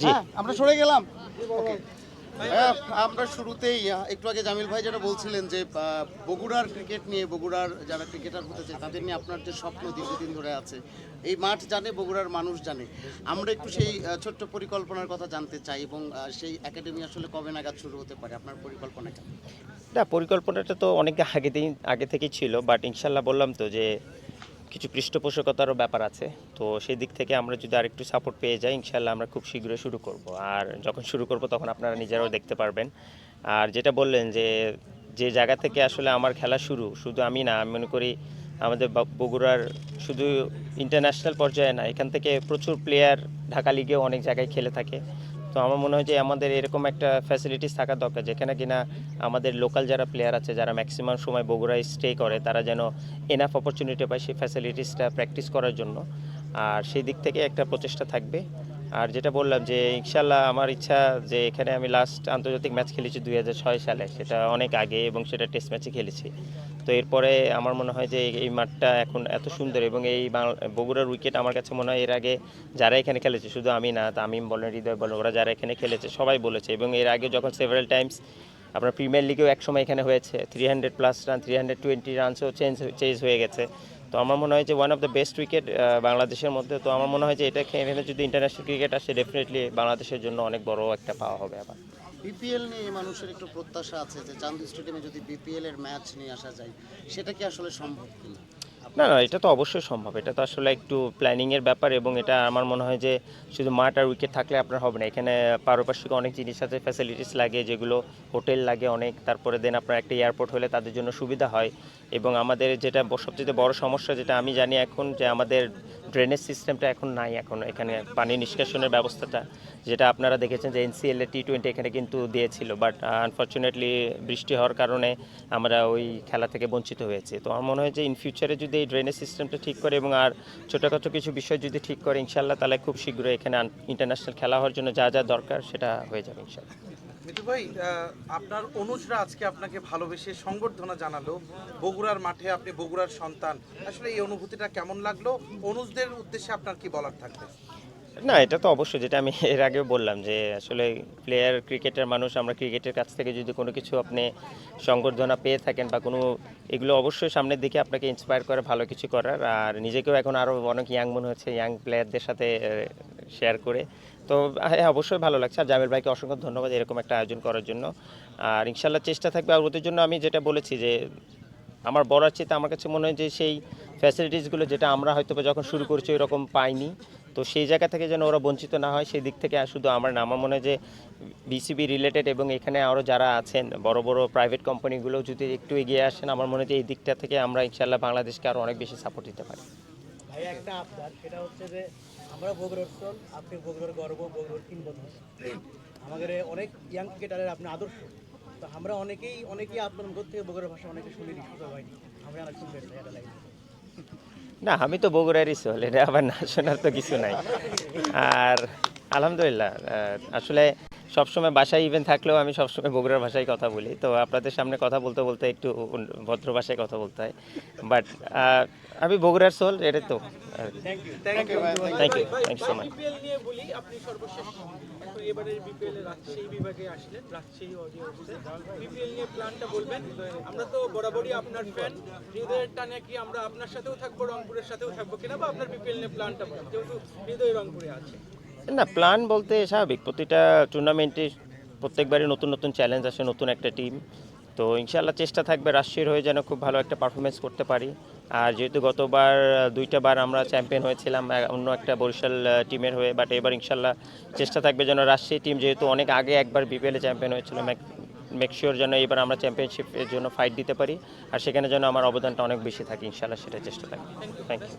জি। আমরা সরে গেলাম। ওকে। আমরা শুরুতেই একটু আগে জামিল ভাই যেটা বলছিলেন যে বগুড়ার ক্রিকেট নিয়ে, বগুড়ার যারা ক্রিকেটার হতে চায় তাদের নিয়ে আপনার যে স্বপ্ন দীর্ঘদিন ধরে আছে, এই মাঠ জানে, বগুড়ার মানুষ জানে। আমরা একটু সেই ছোট্ট পরিকল্পনার কথা জানতে চাই এবং সেই একাডেমি আসলে কবে নাগাদ শুরু হতে পারে, আপনার পরিকল্পনা কেমন? না, পরিকল্পনাটা তো অনেক আগে থেকেই ছিল, বাট ইনশাল্লাহ বললাম তো যে কিছু পৃষ্ঠপোষকতারও ব্যাপার আছে। তো সেই দিক থেকে আমরা যদি আরেকটু সাপোর্ট পেয়ে যাই, ইনশাল্লাহ আমরা খুব শীঘ্রই শুরু করব। আর যখন শুরু করব তখন আপনারা নিজেরাও দেখতে পারবেন। আর যেটা বললেন যে যে জায়গা থেকে আসলে আমার খেলা শুরু, শুধু আমি না, আমি মনে করি আমাদের বগুড়ার শুধু ইন্টারন্যাশনাল পর্যায়ে না, এখান থেকে প্রচুর প্লেয়ার ঢাকা লিগেও অনেক জায়গায় খেলে থাকে। তো আমার মনে হয় যে আমাদের এরকম একটা ফ্যাসিলিটিস থাকা দরকার, যেখানে কিনা আমাদের লোকাল যারা প্লেয়ার আছে, যারা ম্যাক্সিমাম সময় বগুড়ায় স্টে করে, তারা যেন এনাফ অপরচুনিটি পায় সেই ফ্যাসিলিটিসটা প্র্যাকটিস করার জন্য। আর সেই দিক থেকে একটা প্রচেষ্টা থাকবে। আর যেটা বললাম যে ইনশাল্লাহ আমার ইচ্ছা যে এখানে আমি লাস্ট আন্তর্জাতিক ম্যাচ খেলেছি 2006 সালে, সেটা অনেক আগে, এবং সেটা টেস্ট ম্যাচে খেলেছি। তো এরপরে আমার মনে হয় যে এই মাঠটা এখন এত সুন্দর, এবং এই বগুড়ার উইকেট আমার কাছে মনে হয় এর আগে যারা এখানে খেলেছে, শুধু আমি না, তামিম বলেন, হৃদয় বলেন, ওরা যারা এখানে খেলেছে সবাই বলেছে। এবং এর আগে যখন সেভারাল টাইমস আপনার প্রিমিয়ার লিগেও একসময় এখানে হয়েছে 300+ রান, 320 রানসও চেঞ্জ হয়ে গেছে। তো আমার মনে হয় যে one of the best wicket বাংলাদেশের মধ্যে। তো আমার মনে হয় যে এটা এখানে যদি ইন্টারন্যাশনাল ক্রিকেট আসে, ডেফিনেটলি বাংলাদেশের জন্য অনেক বড় একটা পাওয়া হবে আবার। বিপিএল নিয়ে মানুষের একটু প্রত্যাশা আছে যে চান্দি স্টেডিয়ামে যদি বিপিএল এর ম্যাচ নিয়ে আসা যায়, সেটা কি আসলে সম্ভব কিনা? না না, এটা তো অবশ্যই সম্ভব। এটা তো আসলে একটু প্ল্যানিংয়ের ব্যাপার, এবং এটা আমার মনে হয় যে শুধু মাঠ আর উইকেট থাকলে আপনার হবে না। এখানে পারিপার্শ্বিক অনেক জিনিস আছে, ফ্যাসিলিটিস লাগে, যেগুলো হোটেল লাগে অনেক, তারপরে দেন আপনার একটা এয়ারপোর্ট হলে তাদের জন্য সুবিধা হয়। এবং আমাদের যেটা সবচেয়ে বড় সমস্যা যেটা আমি জানি এখন, যে আমাদের ড্রেনেজ সিস্টেমটা এখন নাই। এখন এখানে পানি নিষ্কাশনের ব্যবস্থাটা, যেটা আপনারা দেখেছেন যে এনসিএল এ টি20 এখানে কিন্তু দিয়েছিল, বাট আনফর্চুনেটলি বৃষ্টি হওয়ার কারণে আমরা ওই খেলা থেকে বঞ্চিত হয়েছি। তো আমার মনে হয় যে ইন ফিউচারে যদি এই ড্রেনেজ সিস্টেমটা ঠিক করে এবং আর ছোটোখাটো কিছু বিষয় যদি ঠিক করে, ইনশাল্লাহ তাহলে খুব শীঘ্রই এখানে ইন্টারন্যাশনাল খেলা হওয়ার জন্য যা যা দরকার সেটা হয়ে যাবে ইনশাল্লাহ। মিতু ভাই, আপনার অনুজরা আজকে আপনাকে ভালোবেসে সংবর্ধনা জানালো বগুড়ার মাঠে, আপনি বগুড়ার সন্তান, আসলে এই অনুভূতিটা কেমন লাগলো? অনুজদের উদ্দেশ্যে আপনার কি বলার থাকবে? না, এটা তো অবশ্যই, যেটা আমি এর আগেও বললাম যে আসলে প্লেয়ার, ক্রিকেটের মানুষ, আমরা ক্রিকেটের কাছ থেকে যদি কোনো কিছু আপনি সংবর্ধনা পেয়ে থাকেন বা কোনো, এগুলো অবশ্যই সামনের দিকে আপনাকে ইন্সপায়ার করে ভালো কিছু করার। আর নিজেকেও এখন আরও অনেক ইয়াং মনে হচ্ছে, ইয়াং প্লেয়ারদের সাথে শেয়ার করে। তো হ্যাঁ, অবশ্যই ভালো লাগছে। আর জামিল ভাইকে অসংখ্য ধন্যবাদ এরকম একটা আয়োজন করার জন্য। আর ইনশাল্লাহ চেষ্টা থাকবে। আর ওদের জন্য আমি যেটা বলেছি যে আমার বলার চেয়ে আমার কাছে মনে হয় যে সেই ফ্যাসিলিটিসগুলো যেটা আমরা হয়তো যখন শুরু করছি ওইরকম পাইনি, তো সেই জায়গা থেকে যেন ওরা বঞ্চিত না হয়, সেই দিক থেকে শুধু আমার না, আমার মনে হয় যে বিসিবি রিলেটেড এবং এখানে আরও যারা আছেন বড় বড় প্রাইভেট কোম্পানিগুলো যদি একটু এগিয়ে আসেন, আমার মনে হয় যে এই দিকটা থেকে আমরা ইনশাল্লাহ বাংলাদেশকে আরও অনেক বেশি সাপোর্ট দিতে পারি। ভাই একটা আপনার সেটা হচ্ছে যে আমরা বগুড়ার চল, আপনি বগুড়ার গর্ব, বগুড়ার কিংবদন্তি। আমাদের অনেক ইয়াং ক্রিকেটারের আপনি আদর্শ। তো আমরা অনেকেই আপনার মুখ থেকে বগুড়ার ভাষা অনেকে শুনিনি, সুযোগ হয়নি। আমরা অনেক শুনতে চাই, এটা লাগে। না, আমি তো বগুড়ারই সোল, এটা আবার না শোনার তো কিছু নাই। আর আলহামদুলিল্লাহ, আসলে সবসময় বাসায় ইভেন থাকলেও আমি সবসময় বগুড়ার ভাষায় কথা বলি। তো আপনাদের সামনে কথা বলতে বলতে একটু ভদ্র ভাষায় কথা বলতে হয়, বাট আমি বগুড়ার সোল, এটা তো। Thank you thank you, thank you so much. BPL নিয়ে বলি, আপনি সর্বশেষ এবারের বিপিএল রাজশাহী বিভাগে আসলেন, রাজশাহী অডিয়েন্সে বিপিএল নিয়ে প্ল্যানটা বলবেন। আমরা তো বরাবরই আপনার ফ্যান, হৃদয়ের টানে কি আমরা আপনার সাথেও থাকবো, রংপুরের সাথেও থাকবো কিনা, বা আপনার বিপিএল নিয়ে প্ল্যানটা বলেন, যেহেতু হৃদয় রংপুরে আছে। না, প্ল্যান বলতে স্বাভাবিক, প্রতিটা টুর্নামেন্টে প্রত্যেকবারই নতুন নতুন চ্যালেঞ্জ আসে, নতুন একটা টিম। তো ইনশাআল্লাহ চেষ্টা থাকবে রাজশাহীর হয়ে যেন খুব ভালো একটা পারফরমেন্স করতে পারি। আর যেহেতু গতবার 2টা বার আমরা চ্যাম্পিয়ন হয়েছিলাম অন্য একটা বরিশাল টিমের হয়ে, বাট এবার ইনশাআল্লাহ চেষ্টা থাকবে যেন রাজশাহী টিম, যেহেতু অনেক আগে একবার বিপিএলে চ্যাম্পিয়ন হয়েছিল, মেকশিওর যেন এবার আমরা চ্যাম্পিয়নশিপের জন্য ফাইট দিতে পারি, আর সেখানে যেন আমার অবদানটা অনেক বেশি থাকে ইনশাআল্লাহ, সেটা চেষ্টা থাকবে। Thank you.